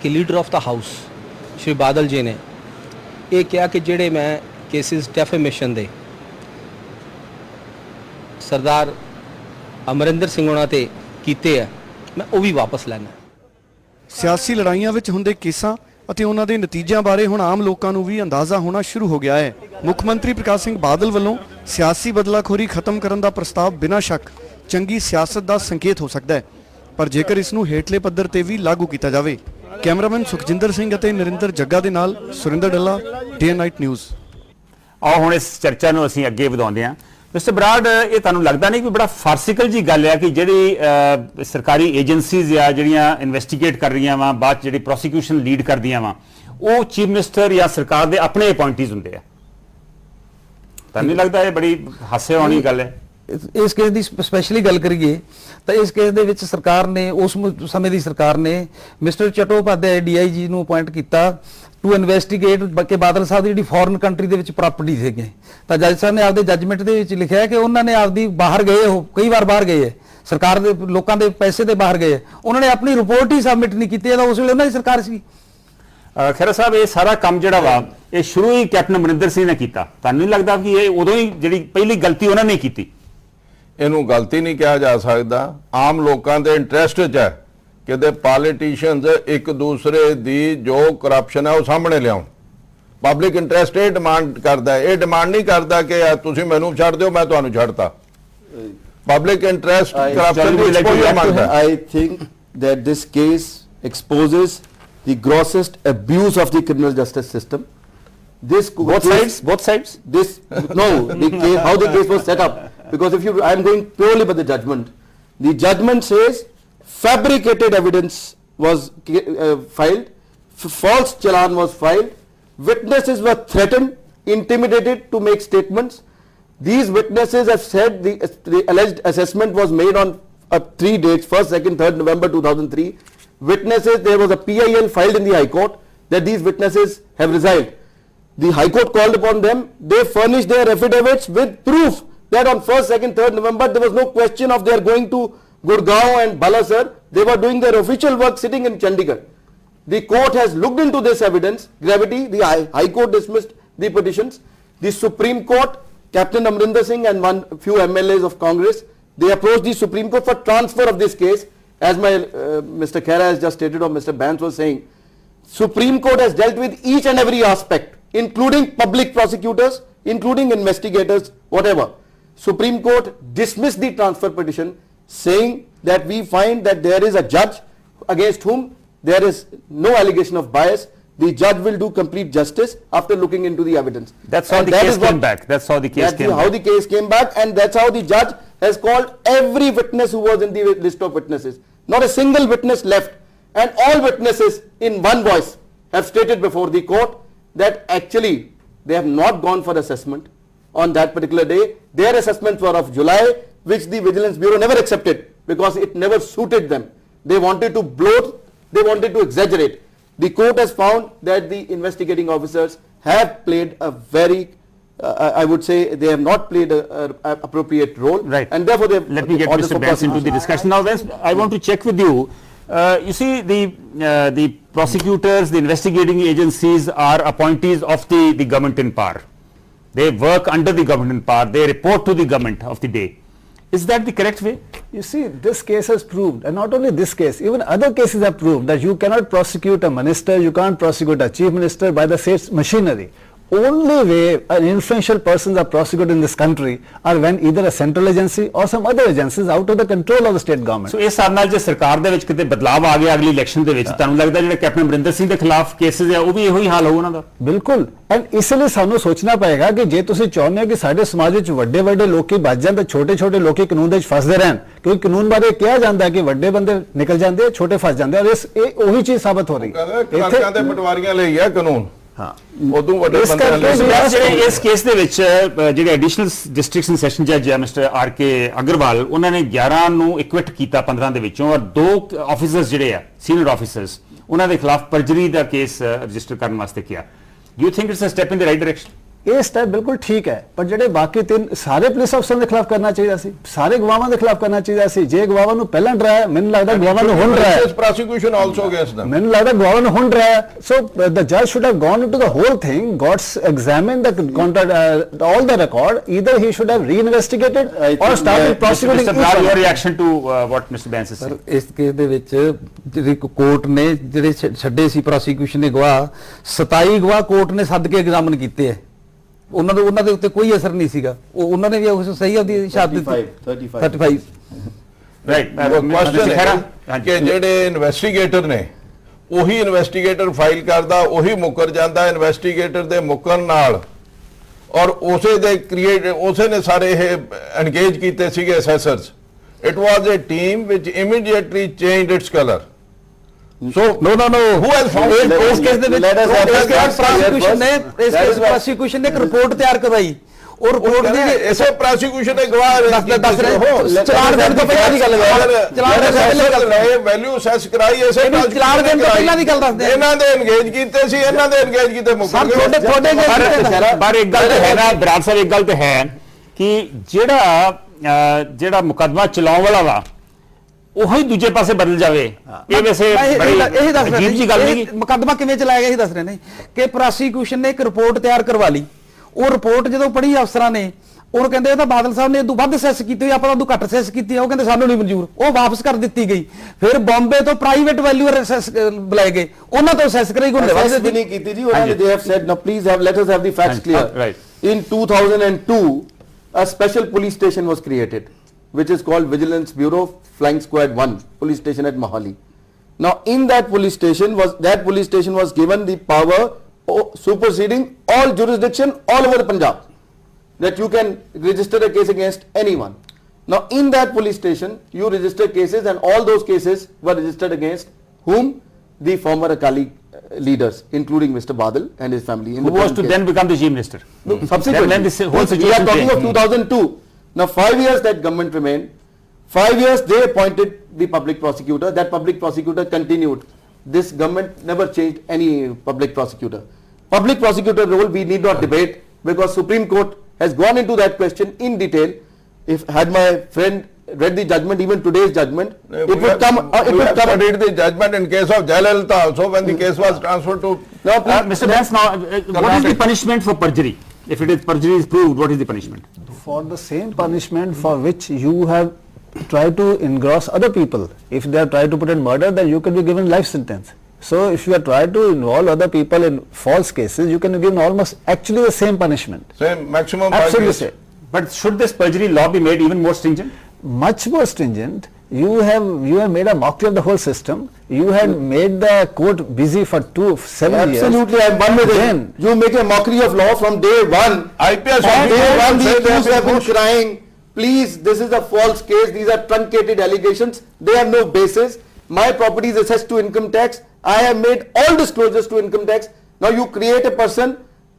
कि leader of the house Shri Badal जी ने ये कहा कि जेड़े मैं केसिस डेफेमेशन दे सरदार अमरिंदर सिंह होना ते कीते है, मैं वो भी वापस लेना। ਸਿਆਸੀ ਲੜਾਈਆਂ ਵਿੱਚ ਹੁੰਦੇ ਕੇਸਾਂ ਅਤੇ ਉਹਨਾਂ ਦੇ ਨਤੀਜਿਆਂ ਬਾਰੇ ਹੁਣ ਆਮ ਲੋਕਾਂ ਨੂੰ ਵੀ ਅੰਦਾਜ਼ਾ ਹੋਣਾ ਸ਼ੁਰੂ ਹੋ ਗਿਆ ਹੈ। ਮੁੱਖ ਮੰਤਰੀ ਪ੍ਰਕਾਸ਼ ਸਿੰਘ ਬਾਦਲ ਵੱਲੋਂ ਸਿਆਸੀ ਬਦਲਾਖੋਰੀ ਖਤਮ ਕਰਨ ਦਾ ਪ੍ਰਸਤਾਵ ਬਿਨਾਂ ਸ਼ੱਕ ਚੰਗੀ ਸਿਆਸਤ ਦਾ ਸੰਕੇਤ ਹੋ ਸਕਦਾ ਹੈ, ਪਰ ਜੇਕਰ ਇਸ ਨੂੰ ਹੇਠਲੇ ਪੱਧਰ ਤੇ ਵੀ ਲਾਗੂ ਕੀਤਾ ਜਾਵੇ। ਕੈਮਰਾਮੈਨ ਸੁਖਜਿੰਦਰ ਸਿੰਘ ਅਤੇ ਨਰਿੰਦਰ ਜੱਗਾ ਦੇ ਨਾਲ ਸੁਰਿੰਦਰ ਡੱਲਾ, ਡੇ ਐਂਡ ਨਾਈਟ ਨਿਊਜ਼। ਆਓ ਹੁਣ ਇਸ ਚਰਚਾ ਨੂੰ ਅਸੀਂ ਅੱਗੇ ਵਧਾਉਂਦੇ ਹਾਂ। ਮਿਸਟਰ ਬਰਾੜ, ਇਹ ਤੁਹਾਨੂੰ ਲੱਗਦਾ ਨਹੀਂ ਕਿ ਬੜਾ ਫਾਰਸਿਕਲ ਜੀ ਗੱਲ ਹੈ ਕਿ ਜਿਹੜੀ ਸਰਕਾਰੀ ਏਜੰਸੀਜ਼ ਆ ਜਿਹੜੀਆਂ ਇਨਵੈਸਟੀਗੇਟ ਕਰ ਰਹੀਆਂ ਵਾ, ਬਾਅਦ ਜਿਹੜੀ ਪ੍ਰੋਸੀਕਿਊਸ਼ਨ ਲੀਡ ਕਰਦੀਆਂ ਵਾ, ਉਹ ਚੀਫ ਮਿਨਿਸਟਰ ਜਾਂ ਸਰਕਾਰ ਦੇ ਆਪਣੇ ਅਪਾਇੰਟੀਜ਼ ਹੁੰਦੇ ਆ? ਤੁਹਾਨੂੰ ਨਹੀਂ ਲੱਗਦਾ ਇਹ ਬੜੀ ਹਾਸੇ ਵਾਲੀ ਗੱਲ ਹੈ? ਇਸ ਕੇਸ ਦੀ ਸਪੈਸ਼ਲੀ ਗੱਲ ਕਰੀਏ ਤਾਂ ਇਸ ਕੇਸ ਦੇ ਵਿੱਚ ਸਰਕਾਰ ਨੇ, ਉਸ ਸਮੇਂ ਦੀ ਸਰਕਾਰ ਨੇ ਮਿਸਟਰ ਚਟੋਪਾਧਿਆਏ DIG ਨੂੰ ਅਪਾਇੰਟ ਕੀਤਾ ਟੂ ਇਨਵੈਸਟੀਗੇਟ ਕਿ ਬਾਦਲ ਸਾਹਿਬ ਦੀ ਜਿਹੜੀ ਫੋਰਨ ਕੰਟਰੀ ਦੇ ਵਿੱਚ ਪ੍ਰਾਪਰਟੀ ਸੀਗੇ। ਤਾਂ ਜੱਜ ਸਾਹਿਬ ਨੇ ਆਪਦੇ ਜੱਜਮੈਂਟ ਦੇ ਵਿੱਚ ਲਿਖਿਆ ਕਿ ਉਹਨਾਂ ਨੇ ਆਪਦੀ ਬਾਹਰ ਗਏ, ਉਹ ਕਈ ਵਾਰ ਬਾਹਰ ਗਏ ਹੈ, ਸਰਕਾਰ ਦੇ ਲੋਕਾਂ ਦੇ ਪੈਸੇ ਦੇ ਬਾਹਰ ਗਏ, ਉਹਨਾਂ ਨੇ ਆਪਣੀ ਰਿਪੋਰਟ ਹੀ ਸਬਮਿਟ ਨਹੀਂ ਕੀਤੀ। ਇਹਦਾ ਉਸ ਵੇਲੇ ਉਹਨਾਂ ਦੀ ਸਰਕਾਰ ਸੀ। ਖਹਿਰਾ ਸਾਹਿਬ, ਇਹ ਸਾਰਾ ਕੰਮ ਜਿਹੜਾ ਵਾ ਇਹ ਸ਼ੁਰੂ ਹੀ ਕੈਪਟਨ ਅਮਰਿੰਦਰ ਸਿੰਘ ਨੇ ਕੀਤਾ। ਤੁਹਾਨੂੰ ਨਹੀਂ ਲੱਗਦਾ ਕਿ ਇਹ ਉਦੋਂ ਹੀ ਜਿਹੜੀ ਪਹਿਲੀ ਗਲਤੀ ਉਹਨਾਂ ਨੇ ਕੀਤੀ? ਇਹਨੂੰ ਗਲਤੀ ਨਹੀਂ ਕਿਹਾ ਜਾ ਸਕਦਾ। ਆਮ ਲੋਕਾਂ ਦੇ ਇੰਟਰਸਟ 'ਚ ਹੈ ਕਿ ਦੇ ਪੋਲੀਟੀਸ਼ੀਅਨਸ ਇੱਕ ਦੂਸਰੇ ਦੀ ਜੋ ਕਰਪਸ਼ਨ ਹੈ ਉਹ ਸਾਹਮਣੇ ਲਿਆਉਣ। ਪਬਲਿਕ ਇੰਟਰਸਟ ਇਹ ਡਿਮਾਂਡ ਕਰਦਾ ਹੈ, ਇਹ ਡਿਮਾਂਡ ਨਹੀਂ ਕਰਦਾ ਕਿ ਤੁਸੀਂ ਮੈਨੂੰ ਛੱਡ ਦਿਓ ਮੈਂ ਤੁਹਾਨੂੰ ਛੱਡਤਾ। ਪਬਲਿਕ ਇੰਟਰਸਟ ਕਰਪਸ਼ਨ ਦੀ ਐਕਸਪੋਜ਼ਰ ਮੰਗਦਾ ਹੈ। I think that this case exposes the grossest abuse of the criminal justice system. Both sides? This, no, the case, how the case was set up. Because if you, I am going purely by the judgment. The judgment says fabricated evidence was filed, false challan was filed, witnesses were threatened, intimidated to make statements. These witnesses have said the alleged assessment was made on 3 dates, 1st, 2nd, 3rd November 2003. Witnesses, there was a PIL filed in the High Court that these witnesses have resigned. The High Court called upon them, they furnished their affidavits with proof that on 1st, 2nd, 3rd November there was no question of their going to Gurgaon and Balasar. They were doing their official work sitting in Chandigarh. The court has looked into this evidence gravity. The High Court dismissed the petitions. The Supreme Court, Captain Amrinder Singh and few MLAs of Congress, they approached the Supreme Court for transfer of this case. As my Mr. Khera has just stated or Mr. Bans was saying, Supreme Court has dealt with each and every aspect, including public prosecutors, including investigators, whatever. Supreme Court dismissed the transfer petition, saying that we find that there is a judge against whom there is no allegation of bias. The judge will do complete justice after looking into the evidence. That's how the case came back. That's how the case came back. How the case came back, and that's how the judge has called every witness who was in the list of witnesses. Not a single witness left, and all witnesses in one voice have stated before the court that actually they have not gone for assessment on that particular day. Their assessments were of July, which the Vigilance Bureau never accepted because it never suited them. They wanted to bloat, they wanted to exaggerate. The court has found that the investigating officers have played a very, I would say, they have not played an appropriate role. Right. And therefore they have. Let me get Mr. Bans into the discussion. Now, Bans, I want to check with you. You see, the prosecutors, the investigating agencies are appointees of the government in power. They work under the government in power. They report to the government of the day. Is that the correct way? You see, this case has proved, and not only this case, even other cases have proved that you cannot prosecute a minister, you can't prosecute a chief minister by the state's machinery. Only way an influential persons are prosecuted in this country are when either a central agency or some other agency is out of the control of the state government. So, ਇਸ ਸਾਲ ਨਾਲ ਜੇ ਸਰਕਾਰ ਦੇ ਵਿੱਚ ਕਿਤੇ ਬਦਲਾਅ ਆ ਗਿਆ ਅਗਲੀ ਇਲੈਕਸ਼ਨ ਦੇ ਵਿੱਚ, ਤੁਹਾਨੂੰ ਲੱਗਦਾ ਜਿਹੜਾ ਕੈਪਟਨ ਅਮਰਿੰਦਰ ਸਿੰਘ ਦੇ ਖਿਲਾਫ ਕੇਸਿਸ ਆ ਉਹ ਵੀ ਇਹੋ ਹੀ ਹਾਲ ਹੋਊ ਉਹਨਾਂ ਦਾ? ਬਿਲਕੁਲ, ਐਂਡ ਇਸ ਲਈ ਸਾਨੂੰ ਸੋਚਣਾ ਪਏਗਾ ਕਿ ਜੇ ਤੁਸੀਂ ਚਾਹੁੰਦੇ ਹੋ ਕਿ ਸਾਡੇ ਸਮਾਜ ਵਿੱਚ ਵੱਡੇ ਵੱਡੇ ਲੋਕੀ ਬਚ ਜਾਣ ਤਾਂ ਛੋਟੇ ਛੋਟੇ ਲੋਕੀ ਕਾਨੂੰਨ ਦੇ ਵਿੱਚ ਫਸਦੇ ਰਹਿਣ, ਕਿਉਂਕਿ ਕਾਨੂੰਨ ਬਾਰੇ ਕਿਹਾ ਜਾਂਦਾ ਹੈ ਕਿ ਵੱਡੇ ਬੰਦੇ ਨਿਕਲ ਜਾਂਦੇ ਆ, ਛੋਟੇ ਫਸ ਜਾਂਦੇ ਆ, ਔਰ ਇਹ ਉਹੀ ਚੀਜ਼ ਸਾਬਤ ਹੋ ਰਹੀ ਹੈ। ਕਲਰਕਾਂ ਦੇ ਪਟਵਾਰੀਆਂ ਲਈ ਹੈ ਕਾਨੂੰਨ। ਉਦੋਂ ਵੱਡੇ ਇਸ ਕੇਸ ਦੇ ਵਿੱਚ ਜਿਹੜੇ ਐਡੀਸ਼ਨਲ ਡਿਸਟ੍ਰਿਕਟ ਸੈਸ਼ਨ ਜੱਜ ਹੈ ਮਿਸਟਰ RK ਅਗਰਵਾਲ, ਉਹਨਾਂ ਨੇ 11 ਨੂੰ ਇਕਵਿਟ ਕੀਤਾ 15 ਦੇ ਵਿੱਚੋਂ, ਔਰ 2 ਆਫੀਸਰਸ ਜਿਹੜੇ ਆ ਸੀਨੀਅਰ ਆਫੀਸਰਸ ਉਹਨਾਂ ਦੇ ਖਿਲਾਫ ਪਰਜਰੀ ਦਾ ਕੇਸ ਰਜਿਸਟਰ ਕਰਨ ਵਾਸਤੇ ਕਿਹਾ। Do you think it's a step in the right direction? ਇਹ ਸਟੈਪ ਬਿਲਕੁਲ ਠੀਕ ਹੈ, ਪਰ ਜਿਹੜੇ ਬਾਕੀ ਤਿੰਨ ਸਾਰੇ ਪੁਲਿਸ ਅਫਸਰਾਂ ਦੇ ਖਿਲਾਫ ਕਰਨਾ ਚਾਹੀਦਾ ਸੀ, ਸਾਰੇ ਗਵਾਹਾਂ ਦੇ ਖਿਲਾਫ ਕਰਨਾ ਚਾਹੀਦਾ ਸੀ। ਜੇ ਗਵਾਹਾਂ ਨੂੰ ਪਹਿਲਾਂ ਡਰਾਇਆ, ਮੈਨੂੰ ਲੱਗਦਾ ਗਵਾਹਾਂ ਨੂੰ ਹੁਣ ਡਰਾਇਆ। prosecution also against them. ਮੈਨੂੰ ਲੱਗਦਾ ਗਵਾਹਾਂ ਨੂੰ ਹੁਣ ਡਰਾਇਆ। ਸੋ the judge should have gone into the whole thing, got examined the contract, all the record. Either he should have reinvestigated or started prosecuting. Mr. Brar, your reaction to what Mr. Bence is sir saying? ਇਸ case ਦੇ ਵਿੱਚ ਜਿਹੜੀ court ਨੇ ਜਿਹੜੇ ਛੱਡੇ ਸੀ prosecution ਦੇ ਗਵਾਹ 27 ਗਵਾਹ ਕੋਰਟ ਨੇ ਸੱਦ ਕੇ ਐਗਜ਼ਾਮਨ ਕੀਤੇ ਹੈ। ਉਹਨਾਂ ਦੇ ਉੱਤੇ ਕੋਈ ਅਸਰ ਨਹੀਂ ਸੀਗਾ। ਉਹਨਾਂ ਨੇ ਵੀ ਉਸ ਸਹੀ ਆਪਦੀ ਸ਼ਹਾਦਤ ਦਿੱਤੀ 35 Right. ਕੁਐਸਚਨ ਹੈ ਕਿ ਜਿਹੜੇ ਇਨਵੈਸਟੀਗੇਟਰ ਨੇ ਉਹੀ ਇਨਵੈਸਟੀਗੇਟਰ ਫਾਈਲ ਕਰਦਾ, ਉਹੀ ਮੁੱਕਰ ਜਾਂਦਾ ਇਨਵੈਸਟੀਗੇਟਰ ਦੇ ਮੁੱਕਰਨ ਨਾਲ, ਔਰ ਉਸੇ ਨੇ ਸਾਰੇ ਇਹ ਐਨਗੇਜ ਕੀਤੇ ਸੀਗੇ assessors. It was a team which immediately changed its colour. So no who has found it? ਇਸ ਕੇਸ ਦੇ ਵਿੱਚ ਪ੍ਰੋਸੀਕਿਊਸ਼ਨ ਨੇ ਇੱਕ ਰਿਪੋਰਟ ਤਿਆਰ ਕਰਵਾਈ। ਉਹ ਰਿਪੋਰਟ ਦੀ ਇਸੇ ਪ੍ਰੋਸੀਕਿਊਸ਼ਨ ਨੇ ਗਵਾਹ ਦੱਸ ਰਹੇ ਚਲਾਨ ਦੇਣ ਤੋਂ ਪਹਿਲਾਂ ਦੀ ਗੱਲ ਹੈ। ਚਲਾਨ ਦੇ ਵੈਲਿਊ ਅਸੈਸ ਕਰਾਈ ਇਸੇ ਚਲਾਨ ਦੇਣ ਤੋਂ ਪਹਿਲਾਂ ਦੀ ਗੱਲ ਦੱਸਦੇ ਆ। ਇਹਨਾਂ ਦੇ ਐਨਗੇਜ ਕੀਤੇ ਸੀ, ਇਹਨਾਂ ਦੇ ਐਨਗੇਜ ਕੀਤੇ ਮੁੱਕਰ ਗਏ। ਤੁਹਾਡੇ ਪਰ ਇੱਕ ਗੱਲ ਤਾਂ ਹੈ ਨਾ ਬਰਾੜ ਸਾਹਿਬ, ਇੱਕ ਗੱਲ ਤਾਂ ਹੈ ਕਿ ਜਿਹੜਾ ਮੁਕੱਦਮਾ ਚਲਾਉਣ ਵਾਲਾ ਵਾ ਉਹੀ ਦੂਜੇ ਪਾਸੇ ਬਦਲ ਜਾਵੇ, ਇਹ ਵੈਸੇ ਇਹੀ ਦੱਸ ਅਜੀਬ ਜੀ ਗੱਲ ਨਹੀਂ। ਮੁਕੱਦਮਾ ਕਿਵੇਂ ਚਲਾਇਆ ਗਿਆ ਇਹ ਦੱਸ ਰਹੇ ਨੇ ਕਿ ਪ੍ਰੋਸੀਕਿਊਸ਼ਨ ਨੇ ਇੱਕ ਰਿਪੋਰਟ ਤਿਆਰ ਕਰਵਾ ਲਈ। ਉਹ ਰਿਪੋਰਟ ਜਦੋਂ ਪੜ੍ਹੀ ਅਫਸਰਾਂ ਨੇ, ਉਹਨੂੰ ਕਹਿੰਦੇ ਇਹ ਤਾਂ ਬਾਦਲ ਸਾਹਿਬ ਨੇ ਇਦੋਂ ਵੱਧ ਸੈਸ ਕੀਤੀ ਹੋਈ, ਆਪਾਂ ਤਾਂ ਉਦੋਂ ਘੱਟ ਸੈਸ ਕੀਤੀ ਹੈ। ਉਹ ਕਹਿੰਦੇ ਸਾਨੂੰ ਨਹੀਂ ਮਨਜ਼ੂਰ, ਉਹ ਵਾਪਸ ਕਰ ਦਿੱਤੀ ਗਈ। ਫਿਰ ਬੰਬੇ ਤੋਂ ਪ੍ਰਾਈਵੇਟ ਵੈਲਿਊਅਰ ਅਸੈਸ ਬੁਲਾਏ ਗਏ, ਉਹਨਾਂ ਤੋਂ ਅਸੈਸ ਕਰਾਈ ਗਈ। ਵੀ ਨਹੀਂ ਕੀਤੀ ਜੀ ਉਹਨਾਂ ਨੇ। they have said, now please have, let us have the facts clear. Right. In 2002 a special police station was created which is called Vigilance Bureau Flying Squad 1 police station at Mohali. Now in that police station was given the power superseding all jurisdiction all over the Punjab, that you can register a case against anyone. Now in that police station you register cases, and all those cases were registered against whom? The former Akali leaders, including Mr. Badal and his family. Who was to then become the chief minister? No, subsequently. Then this whole We are situation talking of changed. 2002. Now 5 years that government remained. 5 years they appointed the public prosecutor. That public prosecutor continued. This government never changed any public prosecutor. Public prosecutor role we need not debate, because Supreme Court has gone into that question in detail. If had my friend read the judgment, even today's judgment, it would come. It would come. Read the judgment in case of Jayalalitha also, when the case was transferred to. Now, Mr. Bence, now what is the punishment for perjury? If it is perjury is proved, what is the punishment? For the same punishment for which you have tried to engross other people. If they have tried to put in murder, then you can be given life sentence. So if you are trying to involve other people in false cases, you can be given almost actually the same punishment. Same maximum 5 Absolutely years. same. But should this perjury law be made even more stringent? Much more stringent. You have made a mockery of the whole system. You had made the court busy for 7 years. absolutely, I am one with it. You make a mockery of law from day one. IPS And day one, the said they accused have been pushed. crying, please, this is a false case, these are truncated allegations, they have no basis. My property is assessed to income tax, I have made all disclosures to income tax. Now you create a person,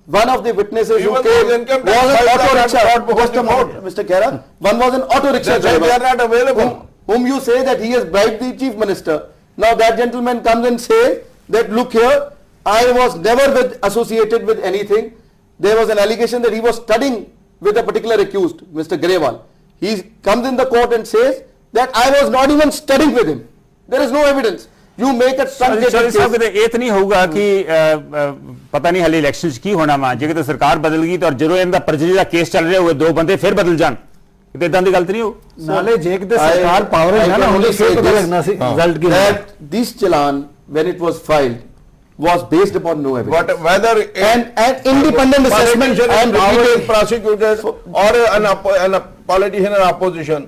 one of the witnesses who Even came those income tax was an files auto are rickshaw. not before Just a the moment, court. Mr. Khera, one was an auto rickshaw They say driver. they are not available. Whom you say that he has bribed the chief minister. Now that gentleman comes and says that, look here, I was never associated with anything. There was an allegation that he was studying with a particular accused, Mr. Grewal. He comes in the court and says that I was not even studying with him. There is no evidence. You make a truncated Sahib case. ਕਿਤੇ ਇਹ ਤਾਂ ਨਹੀਂ ਹੋਊਗਾ ਕਿ ਪਤਾ ਨਹੀਂ ਹਲੇ election 'ਚ ਕੀ ਹੋਣਾ ਵਾ, ਜੇ ਕਿਤੇ ਸਰਕਾਰ ਬਦਲ ਗਈ ਤਾਂ ਜਦੋਂ ਇਹਨਾਂ ਦਾ ਪਰਜਰੀ ਦਾ ਕੇਸ ਚੱਲ ਰਿਹਾ ਹੋਵੇ 2 ਬੰਦੇ ਫਿਰ ਬਦਲ ਜਾਣ, ਕਿਤੇ ਇਦਾਂ ਦੀ ਗੱਲ ਤਾਂ ਨਹੀਂ ਹੋਊ? ਨਾਲੇ ਜੇ ਕਿਤੇ ਸਰਕਾਰ ਪਾਵਰ ਹੈ ਨਾ, ਉਹਦੇ ਫਿਰ ਪਤਾ ਲੱਗਣਾ ਸੀ ਰਿਜ਼ਲਟ ਕੀ ਹੋਇਆ। That this challan, when it was filed, was based upon no evidence. But whether and independent assessment and repeated prosecuted or a politician in opposition,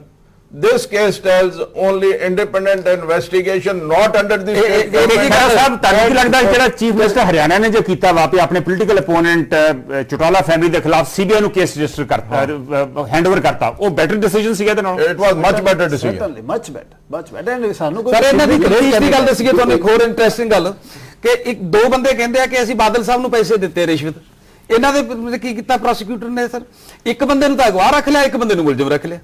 this case tells only independent investigation, not under the state government. ਸਾਹਿਬ ਤੁਹਾਨੂੰ ਕੀ ਲੱਗਦਾ ਜਿਹੜਾ chief minister Haryana ਨੇ ਜੋ ਕੀਤਾ ਵਾ ਵੀ ਆਪਣੇ political ਅਪੋਨੈਂਟ Chautala family ਦੇ ਖਿਲਾਫ ਸੀਬੀਆਈ ਨੂੰ ਕੇਸ ਰਜਿਸਟਰ ਕਰਤਾ, ਹੈਂਡਓਵਰ ਕਰਤਾ, ਉਹ ਬੈਟਰ ਡਿਸੀਜਨ ਸੀਗਾ ਇਹਦੇ ਨਾਲ? It was much better decision. Certainly, much better. And ਸਾਨੂੰ ਕੋਈ ਸਰ ਇਹਨਾਂ ਦੀ ਤੀਸਰੀ ਗੱਲ ਦੱਸੀਏ ਤੁਹਾਨੂੰ, ਇੱਕ ਹੋਰ ਇੰਟਰਸਟਿੰਗ ਗੱਲ ਕਿ 2 ਬੰਦੇ ਕਹਿੰਦੇ ਆ ਕਿ ਅਸੀਂ ਬਾਦਲ ਸਾਹਿਬ ਨੂੰ ਪੈਸੇ ਦਿੱਤੇ ਰਿਸ਼ਵਤ। ਇਹਨਾਂ ਦੇ ਕੀ ਕੀਤਾ ਪ੍ਰੋਸੀਕਿਊਟਰ ਨੇ ਸਰ? ਇੱਕ ਬੰਦੇ ਨੂੰ ਤਾਂ ਅਗਵਾ ਰੱਖ ਲਿਆ, ਇੱਕ ਬੰਦੇ ਨੂੰ ਮੁਲਜ਼ਮ ਰੱਖ ਲਿਆ।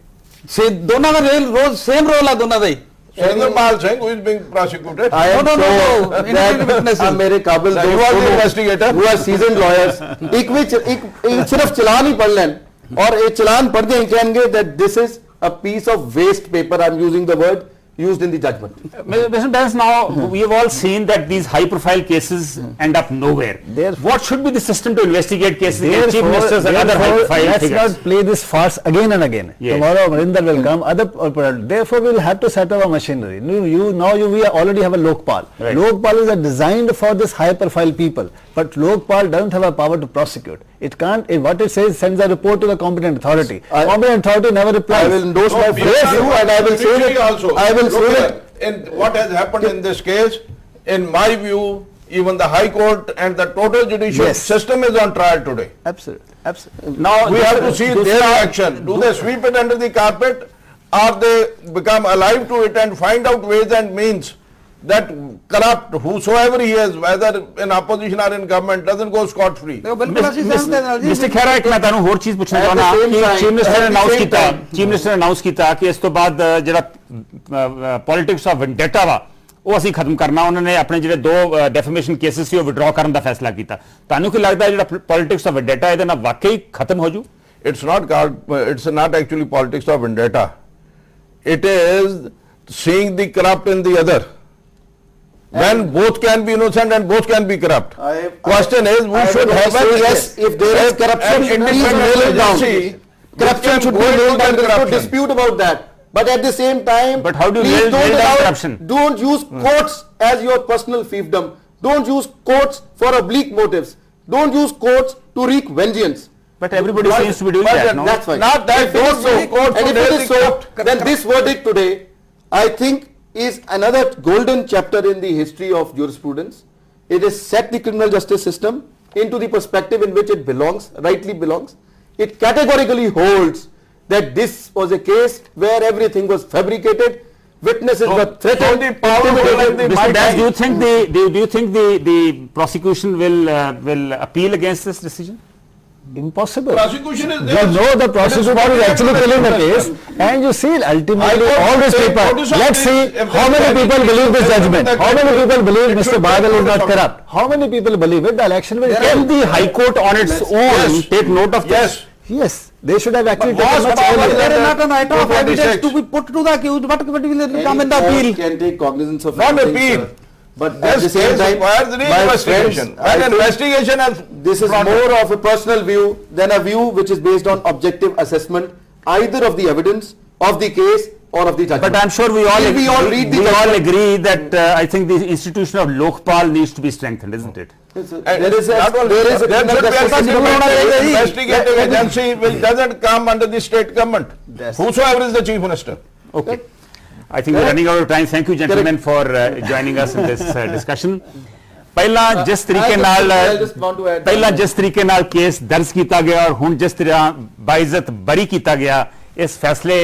ਦੋਨਾਂ ਦਾ ਰੋਜ਼ ਸੇਮ ਰੋਲ ਆ ਦੋਨਾਂ ਦਾ ਹੀ। Surinder Singh, who is being prosecuted. I am No. sure Independent witnesses. that मेरे काबिल That you are the investigator. who are seasoned lawyers एक सिर्फ चलान ही पढ़ लें और एक चलान पढ़ दें कहेंगे that this is a piece of waste paper. I'm using the word used in the judgment. Mr. Benz, now we have all seen that these high-profile cases end up nowhere. What should be the system to investigate cases against chief ministers and other high-profile let's figures? not play this farce again and again. Yes. Tomorrow Marinder will come, therefore we will have to set up a machinery. We already have a Lokpal. Right. Lokpal is designed for this high-profile people, but Lokpal doesn't have a power to prosecute. It can't, what it says sends a report to the competent authority. Competent authority never replies. I will endorse my we phrase have you and I will say judiciary that also. I will say Look that here, in what has happened in this case, in my view, even the High Court and the total judicial Yes. system is on trial today. Absolutely. Now, We have to see their action. Do they sweep it under the carpet, or they become alive to it and find out ways and means that corrupt whosoever he is, whether in opposition or in government, doesn't go scot-free. ਬਿਲਕੁਲ ਅਸੀਂ ਸਹਿਮਤ ਹਾਂ ਨਾਲ ਜੀ mister Khaira ਇੱਕ ਮੈਂ ਤੁਹਾਨੂੰ ਹੋਰ ਚੀਜ਼ ਪੁੱਛਣਾ At the ਚਾਹੁੰਦਾ same ਕਿ time- ਚੀਫ ਮਿਨਿਸਟਰ ਨੇ at the ਅਨਾਉਂਸ same ਕੀਤਾ time- ਚੀਫ ਮਿਨਿਸਟਰ ਨੇ ਅਨਾਉਂਸ ਕੀਤਾ ਕਿ ਇਸ ਤੋਂ ਬਾਅਦ ਜਿਹੜਾ ਪੋਲਿਟਿਕਸ ਆਫ ਵੈਂਡੇਟਾ ਵਾ ਉਹ ਅਸੀਂ ਖਤਮ ਕਰਨਾ ਉਹਨਾਂ ਨੇ ਆਪਣੇ ਜਿਹੜੇ ਦੋ ਡੈਫੇਮੇਸ਼ਨ ਕੇਸਿਸ ਸੀ ਉਹ ਵਿਡਰਾ ਕਰਨ ਦਾ ਫੈਸਲਾ ਕੀਤਾ ਤੁਹਾਨੂੰ ਕੀ ਲੱਗਦਾ ਜਿਹੜਾ ਪੋਲਿਟਿਕਸ ਆਫ ਵੈਂਡੇਟਾ ਇਹਦੇ ਨਾਲ ਵਾਕਈ ਖਤਮ ਹੋ ਜੂ It's not called, it's not actually politics of vendetta. It is seeing the corrupt in the other. When both can be innocent and both can be corrupt. Question is, we I should will have say yes, if there is corruption, please nail it down. Corruption should be nailed down. There is no dispute about that. But at the same time, But how do you please nail don't down allow- corruption? Don't use courts as your personal fiefdom. Don't use courts for oblique motives. Don't use courts to wreak vengeance. But everybody seems to be doing but that, no? That's fine. Not that, If it is don't so, use courts and to if it nail is the so, corrupt. then this verdict today, I think, is another golden chapter in the history of jurisprudence. It has set the criminal justice system into the perspective in which it belongs, rightly belongs. It categorically holds that this was a case where everything was fabricated, witnesses were threatened, the power intimidated. of the Mr. Das, do you think the prosecution will appeal against this decision? Impossible. Prosecution is You there. know the prosecutor is actually killing the case, and you see ultimately all these people. Let's see how many people believe this judgment. How many people believe Mr. Badal is not corrupt? How many people believe it? The election will Can the High Court on its own take note of this? Yes. Yes, they should have actually But taken was much power earlier. There is not an item of 226. evidence to be put to the accused. What will come in the Any appeal? court can take cognizance of Not anything, appeal. sir. But at the This same case time, requires my investigation. friends, I An think investigation has. this is more of a personal view than a view which is based on objective assessment either of the evidence of the case or of the judgment. But I'm sure we all If we all read the we all judgment- agree that I think the institution of Lokpal needs to be strengthened, isn't it? There is a, Not only there is a there criminal should be justice an system. investigative agency which doesn't come under the state government. Whosoever is the chief minister. Okay. I think we're running out of time. Thank you, gentlemen, for joining us in this discussion. ਪਹਿਲਾਂ ਜਿਸ ਤਰੀਕੇ ਨਾਲ I just want to add- ਪਹਿਲਾਂ ਜਿਸ ਤਰੀਕੇ ਨਾਲ case ਦਰਜ ਕੀਤਾ ਗਿਆ ਔਰ ਹੁਣ ਜਿਸ ਤਰ੍ਹਾਂ ਬਾਇਜ਼ਤ ਬਰੀ ਕੀਤਾ ਗਿਆ ਇਸ ਫੈਸਲੇ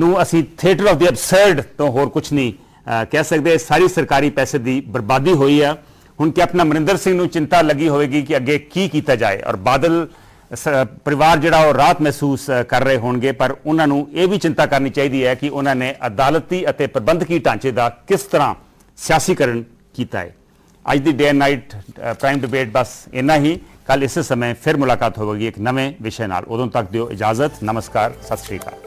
ਨੂੰ ਅਸੀਂ ਥੀਏਟਰ ਆਫ ਦੀ ਅਬਸਰਡ ਤੋਂ ਹੋਰ ਕੁਝ ਨਹੀਂ ਕਹਿ ਸਕਦੇ ਸਾਰੀ ਸਰਕਾਰੀ ਪੈਸੇ ਦੀ ਬਰਬਾਦੀ ਹੋਈ ਆ ਹੁਣ ਕੈਪਟਨ ਅਮਰਿੰਦਰ ਸਿੰਘ ਨੂੰ ਚਿੰਤਾ ਲੱਗੀ ਹੋਵੇਗੀ ਕਿ ਅੱਗੇ ਕੀ ਕੀਤਾ ਜਾਏ ਔਰ ਬਾਦਲ ਪਰਿਵਾਰ ਜਿਹੜਾ ਉਹ ਰਾਹਤ ਮਹਿਸੂਸ ਕਰ ਰਹੇ ਹੋਣਗੇ ਪਰ ਉਹਨਾਂ ਨੂੰ ਇਹ ਵੀ ਚਿੰਤਾ ਕਰਨੀ ਚਾਹੀਦੀ ਹੈ ਕਿ ਉਹਨਾਂ ਨੇ ਅਦਾਲਤੀ ਅਤੇ ਪ੍ਰਬੰਧਕੀ ਢਾਂਚੇ ਦਾ ਕਿਸ ਤਰ੍ਹਾਂ ਸਿਆਸੀਕਰਨ ਕੀਤਾ ਹੈ ਅੱਜ ਦੀ day and night prime debate ਬਸ ਇੰਨਾ ਹੀ ਕੱਲ ਇਸੇ ਸਮੇਂ ਫਿਰ ਮੁਲਾਕਾਤ ਹੋਵੇਗੀ ਇੱਕ ਨਵੇਂ ਵਿਸ਼ੇ ਨਾਲ ਉਦੋਂ ਤੱਕ ਦਿਓ ਇਜਾਜ਼ਤ ਨਮਸਕਾਰ ਸਤਿ ਸ਼੍ਰੀ ਅਕਾਲ